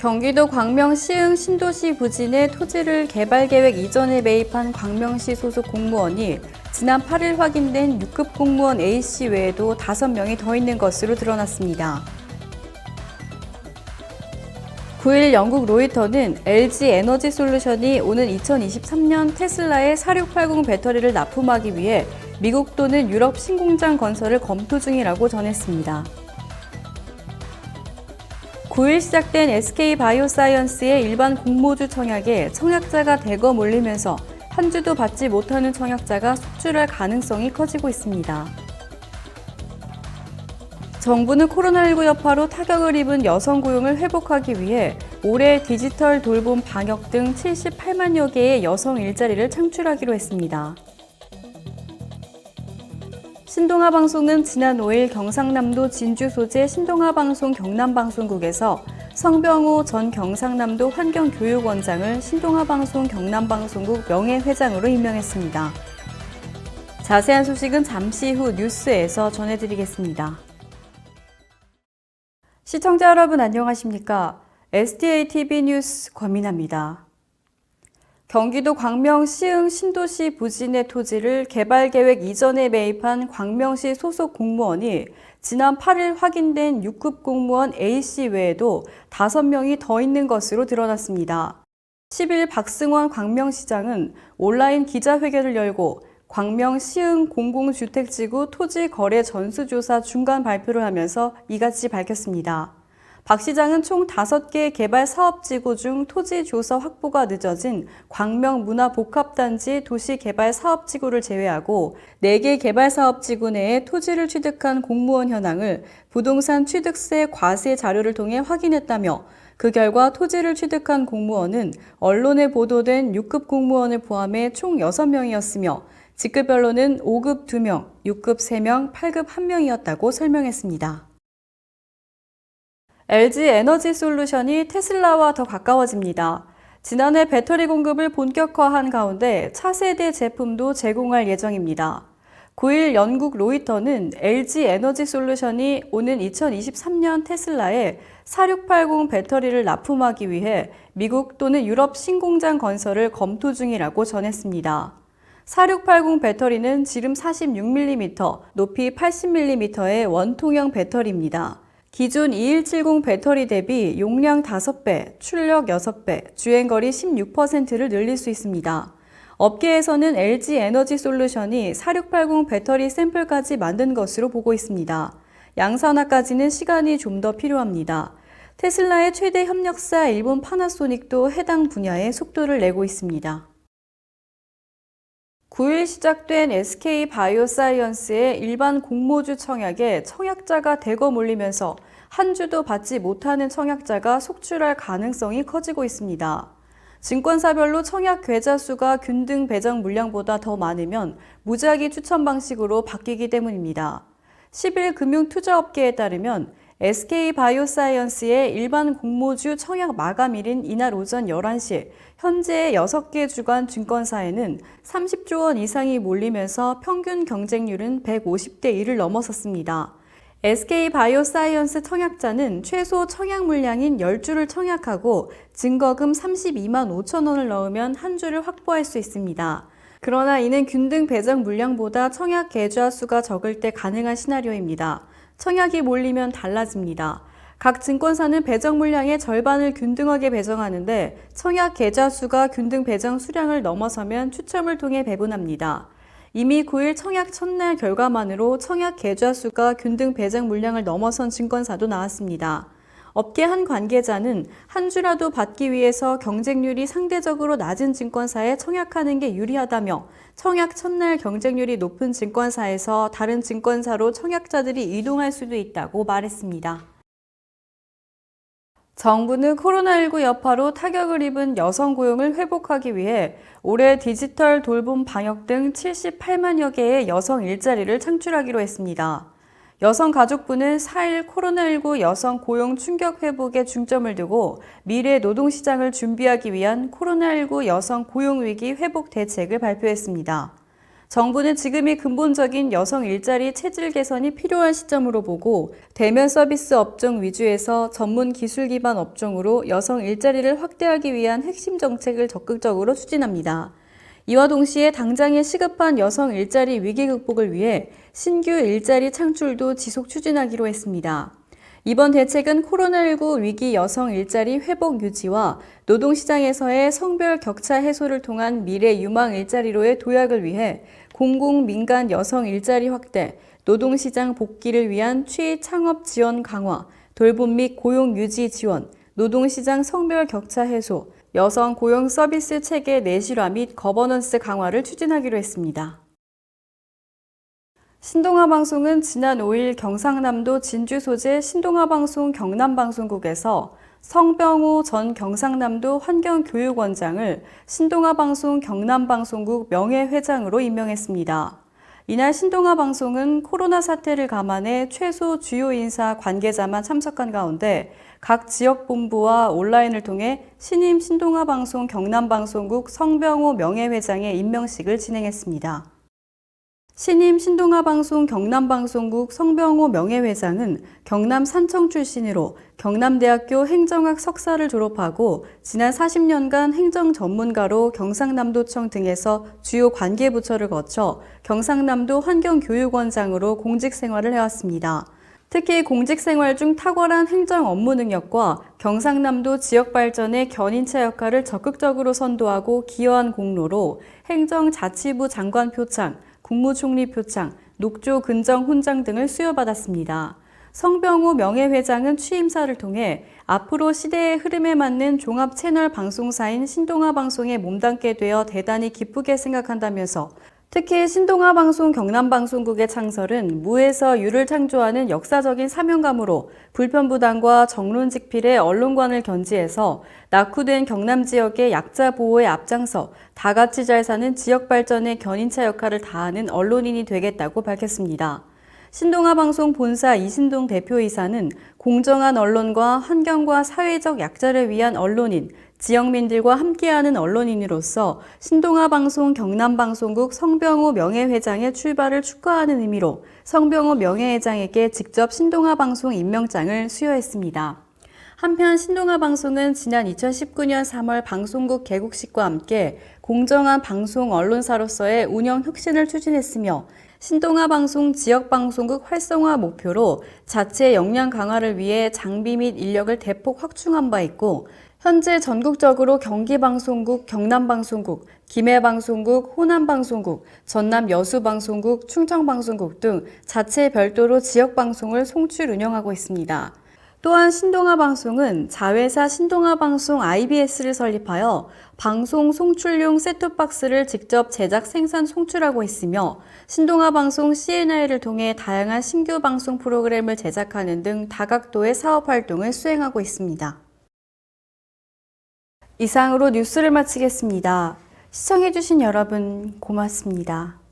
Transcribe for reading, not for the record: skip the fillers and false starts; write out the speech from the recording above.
경기도 광명 시흥 신도시 부진의 토지를 개발 계획 이전에 매입한 광명시 소속 공무원이 지난 8일 확인된 6급 공무원 A씨 외에도 5명이 더 있는 것으로 드러났습니다. 9일 영국 로이터는 LG 에너지 솔루션이 오는 2023년 테슬라의 4680 배터리를 납품하기 위해 미국 또는 유럽 신공장 건설을 검토 중이라고 전했습니다. 9일 시작된 SK바이오사이언스의 일반 공모주 청약에 청약자가 대거 몰리면서 한 주도 받지 못하는 청약자가 속출할 가능성이 커지고 있습니다. 정부는 코로나19 여파로 타격을 입은 여성 고용을 회복하기 위해 올해 디지털 돌봄 방역 등 78만여 개의 여성 일자리를 창출하기로 했습니다. 신동아방송은 지난 5일 경상남도 진주 소재 신동아방송 경남방송국에서 성병호 전 경상남도 환경교육원장을 신동아방송 경남방송국 명예회장으로 임명했습니다. 자세한 소식은 잠시 후 뉴스에서 전해드리겠습니다. 시청자 여러분 안녕하십니까? STATV 뉴스 권민아입니다. 경기도 광명 시흥 신도시 부진의 토지를 개발 계획 이전에 매입한 광명시 소속 공무원이 지난 8일 확인된 6급 공무원 A씨 외에도 5명이 더 있는 것으로 드러났습니다. 10일 박승원 광명시장은 온라인 기자회견을 열고 광명 시흥 공공주택지구 토지 거래 전수조사 중간 발표를 하면서 이같이 밝혔습니다. 박 시장은 총 5개 개발 사업지구 중 토지 조서 확보가 늦어진 광명 문화복합단지 도시개발 사업지구를 제외하고 4개 개발 사업지구 내에 토지를 취득한 공무원 현황을 부동산 취득세 과세 자료를 통해 확인했다며 그 결과 토지를 취득한 공무원은 언론에 보도된 6급 공무원을 포함해 총 6명이었으며 직급별로는 5급 2명, 6급 3명, 8급 1명이었다고 설명했습니다. LG 에너지 솔루션이 테슬라와 더 가까워집니다. 지난해 배터리 공급을 본격화한 가운데 차세대 제품도 제공할 예정입니다. 9일 영국 로이터는 LG 에너지 솔루션이 오는 2023년 테슬라에 4680 배터리를 납품하기 위해 미국 또는 유럽 신공장 건설을 검토 중이라고 전했습니다. 4680 배터리는 지름 46mm, 높이 80mm의 원통형 배터리입니다. 기존 2170 배터리 대비 용량 5배, 출력 6배, 주행거리 16%를 늘릴 수 있습니다. 업계에서는 LG 에너지 솔루션이 4680 배터리 샘플까지 만든 것으로 보고 있습니다. 양산화까지는 시간이 좀 더 필요합니다. 테슬라의 최대 협력사 일본 파나소닉도 해당 분야에 속도를 내고 있습니다. 9일 시작된 SK바이오사이언스의 일반 공모주 청약에 청약자가 대거 몰리면서 한 주도 받지 못하는 청약자가 속출할 가능성이 커지고 있습니다. 증권사별로 청약 계좌 수가 균등 배정 물량보다 더 많으면 무작위 추천 방식으로 바뀌기 때문입니다. 10일 금융투자업계에 따르면 SK바이오사이언스의 일반 공모주 청약 마감일인 이날 오전 11시 현재 6개 주관 증권사에는 30조 원 이상이 몰리면서 평균 경쟁률은 150대 1을 넘어섰습니다. SK바이오사이언스 청약자는 최소 청약 물량인 10주를 청약하고 증거금 32만 5천 원을 넣으면 한 주를 확보할 수 있습니다. 그러나 이는 균등 배정 물량보다 청약 계좌 수가 적을 때 가능한 시나리오입니다. 청약이 몰리면 달라집니다. 각 증권사는 배정 물량의 절반을 균등하게 배정하는데 청약 계좌 수가 균등 배정 수량을 넘어서면 추첨을 통해 배분합니다. 이미 9일 청약 첫날 결과만으로 청약 계좌 수가 균등 배정 물량을 넘어선 증권사도 나왔습니다. 업계 한 관계자는 한 주라도 받기 위해서 경쟁률이 상대적으로 낮은 증권사에 청약하는 게 유리하다며 청약 첫날 경쟁률이 높은 증권사에서 다른 증권사로 청약자들이 이동할 수도 있다고 말했습니다. 정부는 코로나19 여파로 타격을 입은 여성 고용을 회복하기 위해 올해 디지털 돌봄 방역 등 78만여 개의 여성 일자리를 창출하기로 했습니다. 여성가족부는 4일 코로나19 여성 고용 충격 회복에 중점을 두고 미래 노동시장을 준비하기 위한 코로나19 여성 고용위기 회복 대책을 발표했습니다. 정부는 지금이 근본적인 여성 일자리 체질 개선이 필요한 시점으로 보고 대면 서비스 업종 위주에서 전문 기술 기반 업종으로 여성 일자리를 확대하기 위한 핵심 정책을 적극적으로 추진합니다. 이와 동시에 당장의 시급한 여성 일자리 위기 극복을 위해 신규 일자리 창출도 지속 추진하기로 했습니다. 이번 대책은 코로나19 위기 여성 일자리 회복 유지와 노동시장에서의 성별 격차 해소를 통한 미래 유망 일자리로의 도약을 위해 공공, 민간 여성 일자리 확대, 노동시장 복귀를 위한 취 창업 지원 강화, 돌봄 및 고용 유지 지원, 노동시장 성별 격차 해소, 여성 고용 서비스 체계 내실화 및 거버넌스 강화를 추진하기로 했습니다. 신동아방송은 지난 5일 경상남도 진주 소재 신동아방송 경남방송국에서 성병호 전 경상남도 환경교육원장을 신동아방송 경남방송국 명예회장으로 임명했습니다. 이날 신동아방송은 코로나 사태를 감안해 최소 주요 인사 관계자만 참석한 가운데 각 지역본부와 온라인을 통해 신임 신동아방송 경남방송국 성병호 명예회장의 임명식을 진행했습니다. 신임 신동아방송 경남방송국 성병호 명예회장은 경남 산청 출신으로 경남대학교 행정학 석사를 졸업하고 지난 40년간 행정 전문가로 경상남도청 등에서 주요 관계부처를 거쳐 경상남도 환경교육원장으로 공직 생활을 해왔습니다. 특히 공직 생활 중 탁월한 행정 업무 능력과 경상남도 지역 발전의 견인차 역할을 적극적으로 선도하고 기여한 공로로 행정자치부 장관 표창, 국무총리 표창, 녹조 근정 훈장 등을 수여받았습니다. 성병호 명예회장은 취임사를 통해 앞으로 시대의 흐름에 맞는 종합 채널 방송사인 신동아방송에 몸담게 되어 대단히 기쁘게 생각한다면서 특히 신동아방송 경남방송국의 창설은 무에서 유를 창조하는 역사적인 사명감으로 불편부당과 정론직필의 언론관을 견지해서 낙후된 경남 지역의 약자 보호에 앞장서 다 같이 잘 사는 지역 발전의 견인차 역할을 다하는 언론인이 되겠다고 밝혔습니다. 신동아방송 본사 이신동 대표이사는 공정한 언론과 환경과 사회적 약자를 위한 언론인, 지역민들과 함께하는 언론인으로서 신동아방송 경남방송국 성병호 명예회장의 출발을 축하하는 의미로 성병호 명예회장에게 직접 신동아방송 임명장을 수여했습니다. 한편 신동아방송은 지난 2019년 3월 방송국 개국식과 함께 공정한 방송 언론사로서의 운영 혁신을 추진했으며 신동아방송 지역방송국 활성화 목표로 자체 역량 강화를 위해 장비 및 인력을 대폭 확충한 바 있고 현재 전국적으로 경기방송국, 경남방송국, 김해방송국, 호남방송국, 전남 여수방송국, 충청방송국 등 자체 별도로 지역방송을 송출 운영하고 있습니다. 또한 신동아방송은 자회사 신동아방송 IBS를 설립하여 방송 송출용 셋톱박스를 직접 제작 생산 송출하고 있으며 신동아방송 CNI를 통해 다양한 신규 방송 프로그램을 제작하는 등 다각도의 사업 활동을 수행하고 있습니다. 이상으로 뉴스를 마치겠습니다. 시청해주신 여러분 고맙습니다.